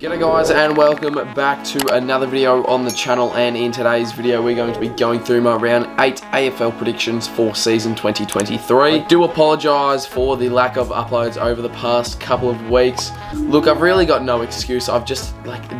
G'day guys and welcome back to another video on the channel, and in today's video we're going to be going through my round 8 AFL predictions for season 2023. I do apologise for the lack of uploads over the past couple of weeks. Look, I've really got no excuse. I've just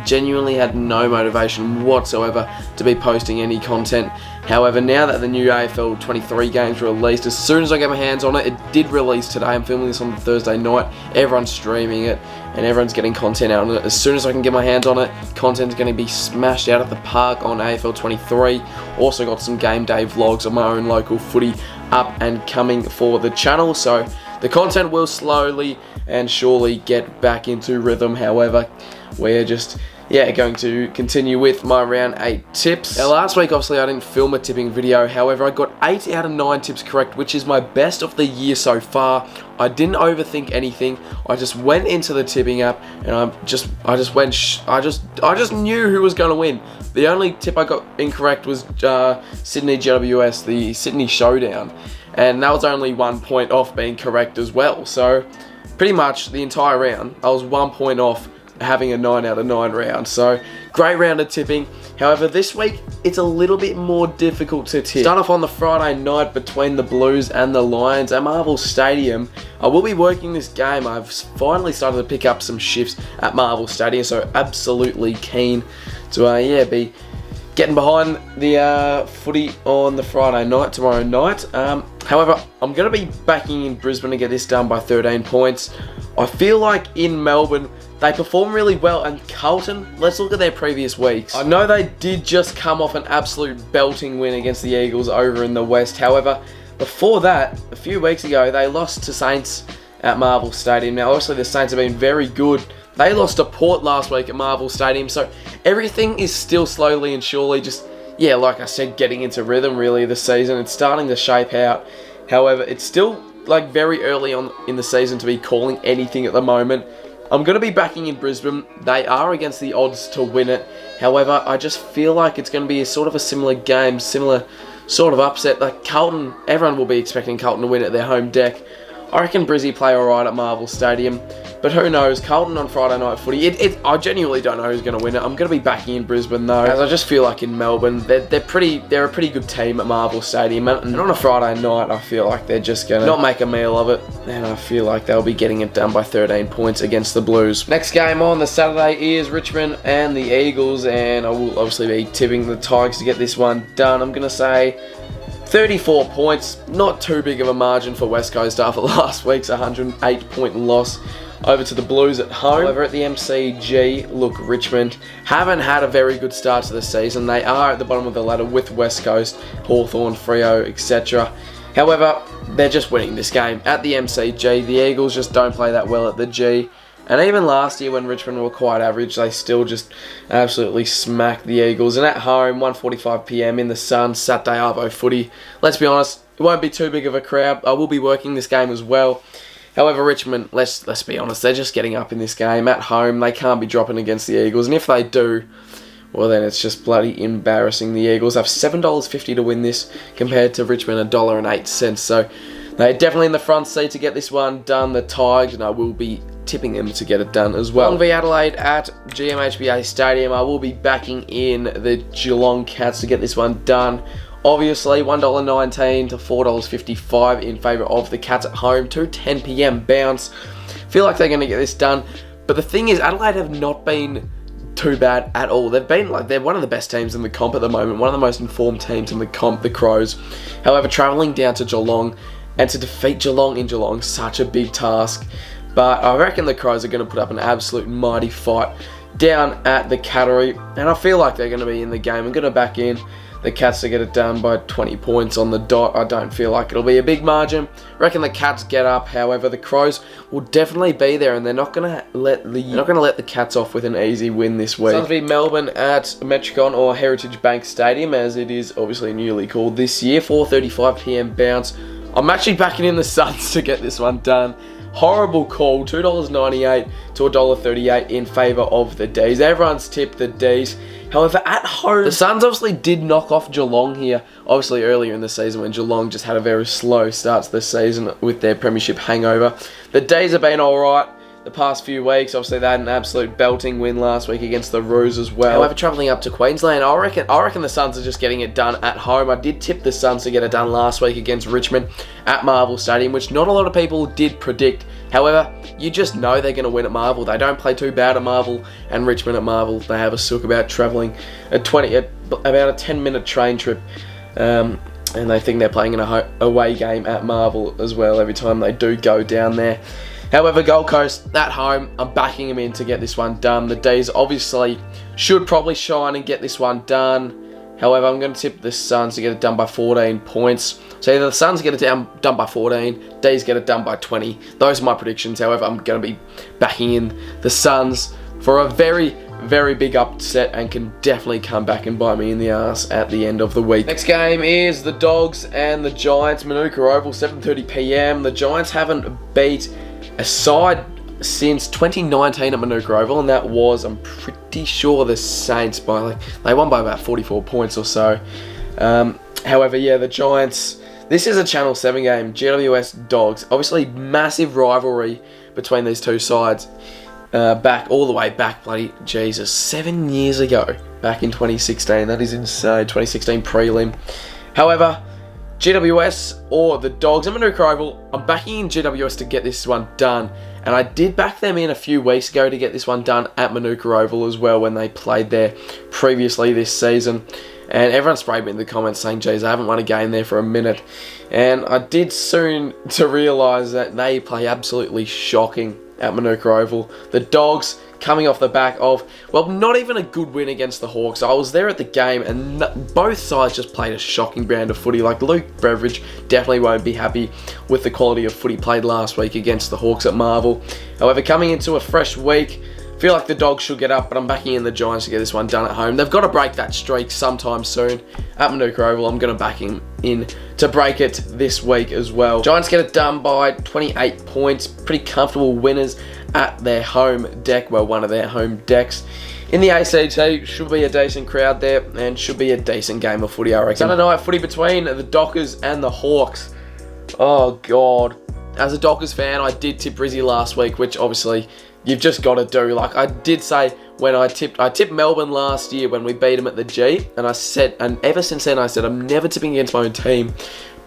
genuinely had no motivation whatsoever to be posting any content. However, now that the new AFL 23 games released, as soon as I get my hands on it, it did release today. I'm filming this on Thursday night. Everyone's streaming it and everyone's getting content out on it. As soon as I can get my hands on it, content's going to be smashed out at the park on AFL 23. Also got some game day vlogs on my own local footy up and coming for the channel. So the content will slowly and surely get back into rhythm. However, we're just going to continue with my round 8 tips. Now, last week obviously I didn't film a tipping video, however I got 8 out of 9 tips correct, which is my best of the year so far. I didn't overthink anything. I just went into the tipping app and I just knew who was going to win. The only tip I got incorrect was Sydney GWS, the Sydney Showdown, and that was only 1 point off being correct as well. So pretty much the entire round I was 1 point off having a 9 out of 9 round. So great round of tipping. However, this week it's a little bit more difficult to tip. Start off on the Friday night between the Blues and the Lions at Marvel Stadium. I will be working this game. I've finally started to pick up some shifts at Marvel Stadium, so absolutely keen to be getting behind the footy on the Friday night, tomorrow night. However, I'm going to be backing in Brisbane to get this done by 13 points. I feel like in Melbourne they perform really well, and Carlton, let's look at their previous weeks. I know they did just come off an absolute belting win against the Eagles over in the West. However, before that, a few weeks ago, they lost to Saints at Marvel Stadium. Now, obviously, the Saints have been very good. They lost to Port last week at Marvel Stadium, so everything is still slowly and surely just, like I said, getting into rhythm really this season. It's starting to shape out. However, it's still very early on in the season to be calling anything at the moment. I'm going to be backing in Brisbane. They are against the odds to win it. However, I just feel like it's going to be a sort of a similar game, similar sort of upset. Like Carlton, everyone will be expecting Carlton to win at their home deck. I reckon Brizzy play alright at Marvel Stadium, but who knows? Carlton on Friday night footy, I genuinely don't know who's going to win it. I'm going to be backing in Brisbane though, as I just feel like in Melbourne, they're a pretty good team at Marvel Stadium, and on a Friday night, I feel like they're just going to not make a meal of it, and I feel like they'll be getting it done by 13 points against the Blues. Next game on the Saturday is Richmond and the Eagles, and I will obviously be tipping the Tigers to get this one done. I'm going to say 34 points, not too big of a margin for West Coast after last week's 108-point loss over to the Blues at home. However, at the MCG, look, Richmond haven't had a very good start to the season. They are at the bottom of the ladder with West Coast, Hawthorn, Freo, etc. However, they're just winning this game at the MCG. The Eagles just don't play that well at the G. And even last year when Richmond were quite average, they still just absolutely smacked the Eagles. And at home, 1:45 PM in the sun, Saturday Arvo footy. Let's be honest, it won't be too big of a crowd. I will be working this game as well. However, Richmond, let's be honest, they're just getting up in this game. At home, they can't be dropping against the Eagles. And if they do, well then it's just bloody embarrassing. The Eagles have $7.50 to win this compared to Richmond $1.08. So they're definitely in the front seat to get this one done. The Tigers, and I will be tipping them to get it done as well. Geelong v Adelaide at GMHBA Stadium. I will be backing in the Geelong Cats to get this one done. Obviously, $1.19 to $4.55 in favour of the Cats at home. 2:10 PM bounce. Feel like they're going to get this done. But the thing is, Adelaide have not been too bad at all. They've been they're one of the best teams in the comp at the moment. One of the most informed teams in the comp, the Crows. However, travelling down to Geelong and to defeat Geelong in Geelong, such a big task. But I reckon the Crows are going to put up an absolute mighty fight down at the Cattery. And I feel like they're going to be in the game. I'm going to back in the Cats to get it done by 20 points on the dot. I don't feel like it'll be a big margin. Reckon the Cats get up. However, the Crows will definitely be there, and they're not going to let the Cats off with an easy win this week. Suns v Melbourne at Metricon or Heritage Bank Stadium, as it is obviously newly called this year. 4:35 PM bounce. I'm actually backing in the Suns to get this one done. Horrible call, $2.98 to $1.38 in favour of the D's. Everyone's tipped the D's. However, at home, the Suns obviously did knock off Geelong here. Obviously, earlier in the season when Geelong just had a very slow start to the season with their premiership hangover. The D's have been alright. the past few weeks. Obviously, they had an absolute belting win last week against the Roos as well. However, travelling up to Queensland, I reckon the Suns are just getting it done at home. I did tip the Suns to get it done last week against Richmond at Marvel Stadium, which not a lot of people did predict. However, you just know they're going to win at Marvel. They don't play too bad at Marvel, and Richmond at Marvel, they have a sook about travelling about a 10-minute train trip. And they think they're playing in a away game at Marvel as well every time they do go down there. However, Gold Coast at home, I'm backing them in to get this one done. The D's obviously should probably shine and get this one done. However, I'm going to tip the Suns to get it done by 14 points. So either the Suns get it done by 14, D's get it done by 20. Those are my predictions. However, I'm going to be backing in the Suns for a very, very big upset and can definitely come back and bite me in the ass at the end of the week. Next game is the Dogs and the Giants, Manuka Oval, 7:30 p.m. The Giants haven't beat a side since 2019 at Manuka Oval, and that was, I'm pretty sure, the Saints they won by about 44 points or so. However, yeah, the Giants, this is a Channel 7 game, GWS Dogs. Obviously, massive rivalry between these two sides. All the way back, bloody Jesus, 7 years ago, back in 2016. That is insane. 2016 prelim. However, GWS or the Dogs, I'm Manuka Oval, I'm backing in GWS to get this one done. And I did back them in a few weeks ago to get this one done at Manuka Oval as well when they played there previously this season. And everyone sprayed me in the comments saying, geez, I haven't won a game there for a minute. And I did soon to realise that they play absolutely shocking at Manuka Oval. The Dogs coming off the back of, well, not even a good win against the Hawks. I was there at the game and both sides just played a shocking brand of footy. Like Luke Beveridge definitely won't be happy with the quality of footy played last week against the Hawks at Marvel. However, coming into a fresh week, I feel like the Dogs should get up, but I'm backing in the Giants to get this one done at home. They've got to break that streak sometime soon at Manuka Oval. I'm going to back him in to break it this week as well. Giants get it done by 28 points. Pretty comfortable winners at their home deck, well, one of their home decks. In the ACT, should be a decent crowd there and should be a decent game of footy, I reckon. Sunday night footy between the Dockers and the Hawks. Oh, God. As a Dockers fan, I did tip Brizzy last week, which obviously you've just got to do. Like I did say when I tipped Melbourne last year when we beat them at the G, and ever since then I said I'm never tipping against my own team.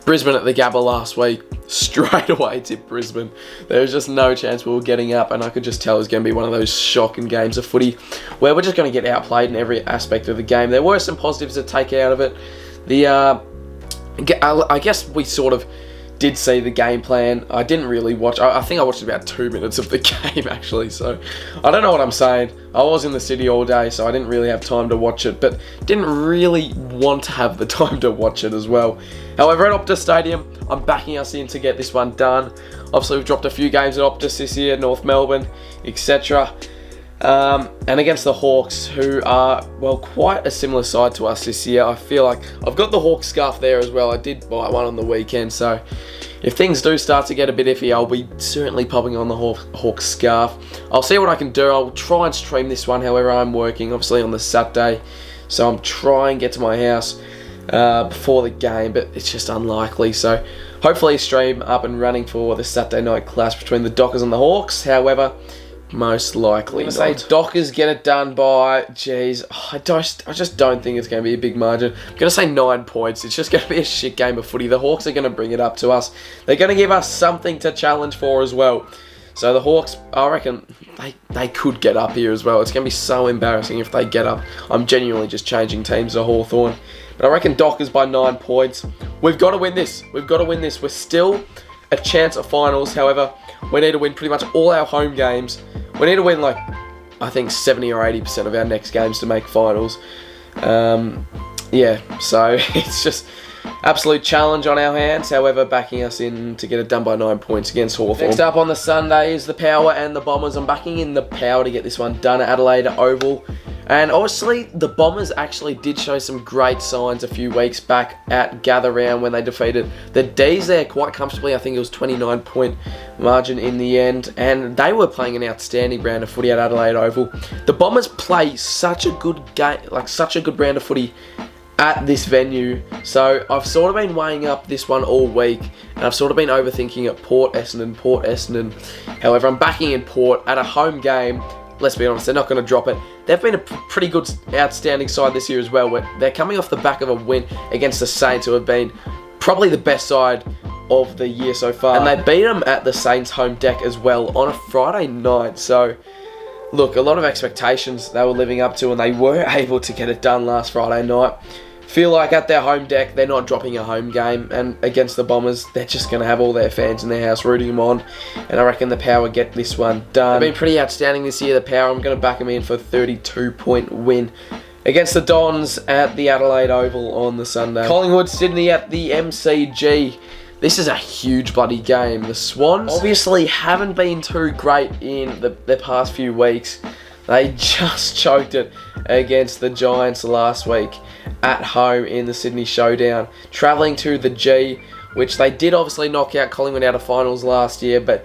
Brisbane at the Gabba last week, straight away tipped Brisbane. There was just no chance we were getting up, and I could just tell it was going to be one of those shocking games of footy where we're just going to get outplayed in every aspect of the game. There were some positives to take out of it. I guess we sort of did see the game plan. I didn't really watch. I think I watched about 2 minutes of the game actually, so I don't know what I'm saying. I was in the city all day, so I didn't really have time to watch it, but didn't really want to have the time to watch it as well. However, at Optus Stadium, I'm backing us in to get this one done. Obviously, we've dropped a few games at Optus this year, North Melbourne, etc. And against the Hawks, who are, well, quite a similar side to us this year. I feel like I've got the Hawks scarf there as well. I did buy one on the weekend, so if things do start to get a bit iffy, I'll be certainly popping on the Hawks scarf. I'll see what I can do. I'll try and stream this one, however, I'm working, obviously, on the Saturday, so I'm trying to get to my house before the game, but it's just unlikely. So hopefully stream up and running for the Saturday night clash between the Dockers and the Hawks. However, most likely not. Say Dockers get it done by, geez, I just don't think it's going to be a big margin. I'm going to say 9 points. It's just going to be a shit game of footy. The Hawks are going to bring it up to us. They're going to give us something to challenge for as well. So the Hawks, I reckon, they could get up here as well. It's going to be so embarrassing if they get up. I'm genuinely just changing teams to Hawthorn. But I reckon Dockers by 9 points. We've got to win this. We've got to win this. We're still a chance at finals. However, we need to win pretty much all our home games. We need to win, like, I think 70 or 80% of our next games to make finals. Yeah, so it's just absolute challenge on our hands. However, backing us in to get it done by 9 points against Hawthorn. Next up on the Sunday is the Power and the Bombers. I'm backing in the Power to get this one done at Adelaide Oval. And obviously, the Bombers actually did show some great signs a few weeks back at Gather Round when they defeated the D's there quite comfortably. I think it was 29-point margin in the end. And they were playing an outstanding brand of footy at Adelaide Oval. The Bombers play such a good game, like such a good brand of footy at this venue. So I've sort of been weighing up this one all week, and I've sort of been overthinking it. Port Essendon. However, I'm backing in Port at a home game. Let's be honest, they're not going to drop it. They've been a pretty good, outstanding side this year as well. They're coming off the back of a win against the Saints, who have been probably the best side of the year so far. And they beat them at the Saints home deck as well on a Friday night. So, look, a lot of expectations they were living up to, and they were able to get it done last Friday night. Feel like at their home deck, they're not dropping a home game, and against the Bombers, they're just going to have all their fans in their house rooting them on, and I reckon the Power get this one done. They've been pretty outstanding this year, the Power. I'm going to back them in for a 32-point win against the Dons at the Adelaide Oval on the Sunday. Collingwood, Sydney at the MCG. This is a huge bloody game. The Swans obviously haven't been too great in the past few weeks. They just choked it against the Giants last week at home in the Sydney Showdown. Travelling to the G, which they did obviously knock out Collingwood out of finals last year, but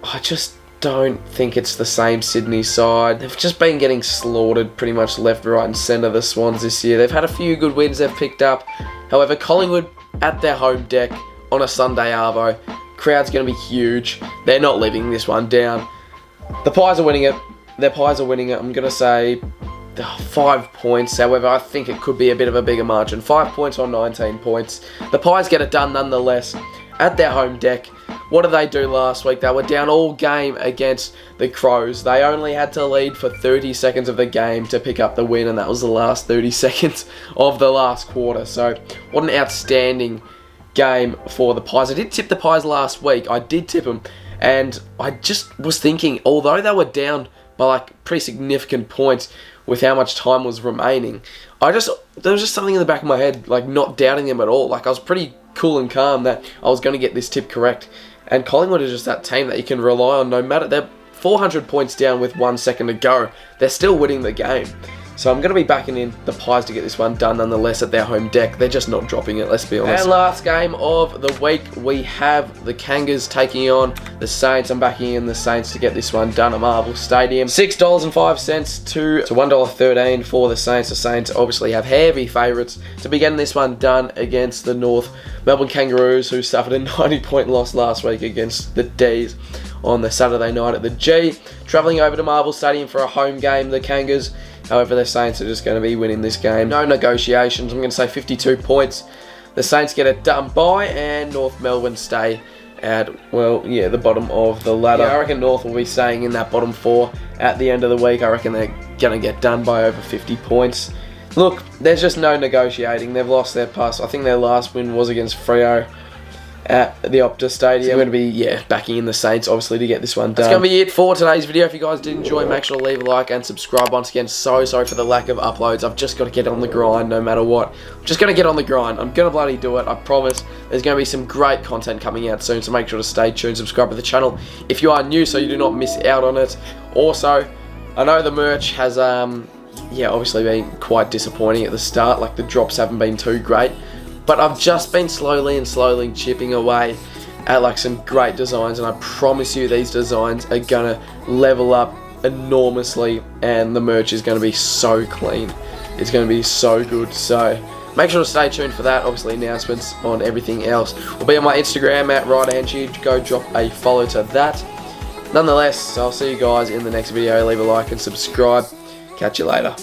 I just don't think it's the same Sydney side. They've just been getting slaughtered pretty much left, right and centre, the Swans this year. They've had a few good wins they've picked up. However, Collingwood at their home deck on a Sunday arvo. Crowd's going to be huge. They're not living this one down. The Pies are winning it. Their Pies are winning it. I'm going to say 5 points. However, I think it could be a bit of a bigger margin. 5 points on 19 points. The Pies get it done nonetheless at their home deck. What did they do last week? They were down all game against the Crows. They only had to lead for 30 seconds of the game to pick up the win, and that was the last 30 seconds of the last quarter. So, what an outstanding game for the Pies. I did tip the Pies last week. I did tip them, and I just was thinking, although they were down by like pretty significant points with how much time was remaining, there was just something in the back of my head, like not doubting them at all. Like I was pretty cool and calm that I was going to get this tip correct. And Collingwood is just that team that you can rely on no matter. They're 400 points down with 1 second to go. They're still winning the game. So I'm going to be backing in the Pies to get this one done nonetheless at their home deck. They're just not dropping it, let's be honest. And last game of the week, we have the Kangas taking on the Saints. I'm backing in the Saints to get this one done at Marvel Stadium. $6.05 to $1.13 for the Saints. The Saints obviously have heavy favourites to be getting this one done against the North Melbourne Kangaroos, who suffered a 90-point loss last week against the D's on the Saturday night at the G. Travelling over to Marvel Stadium for a home game, the Kangas. However, the Saints are just going to be winning this game. No negotiations. I'm going to say 52 points. The Saints get it done by, and North Melbourne stay at, well, yeah, the bottom of the ladder. Yeah, I reckon North will be staying in that bottom 4 at the end of the week. I reckon they're going to get done by over 50 points. Look, there's just no negotiating. They've lost their past. I think their last win was against Freo at the Optus Stadium. So I'm going to be, backing in the Saints, obviously, to get this one done. That's going to be it for today's video. If you guys did enjoy, make sure to leave a like and subscribe. Once again, so sorry for the lack of uploads. I've just got to get on the grind no matter what. I'm just going to get on the grind. I'm going to bloody do it. I promise. There's going to be some great content coming out soon, so make sure to stay tuned. Subscribe to the channel if you are new so you do not miss out on it. Also, I know the merch has, obviously been quite disappointing at the start. Like, the drops haven't been too great. But I've just been slowly chipping away at like some great designs, and I promise you these designs are gonna level up enormously, and the merch is gonna be so clean. It's gonna be so good. So make sure to stay tuned for that. Obviously, announcements on everything else will be on my Instagram at RightAngie. Go drop a follow to that. Nonetheless, I'll see you guys in the next video. Leave a like and subscribe. Catch you later.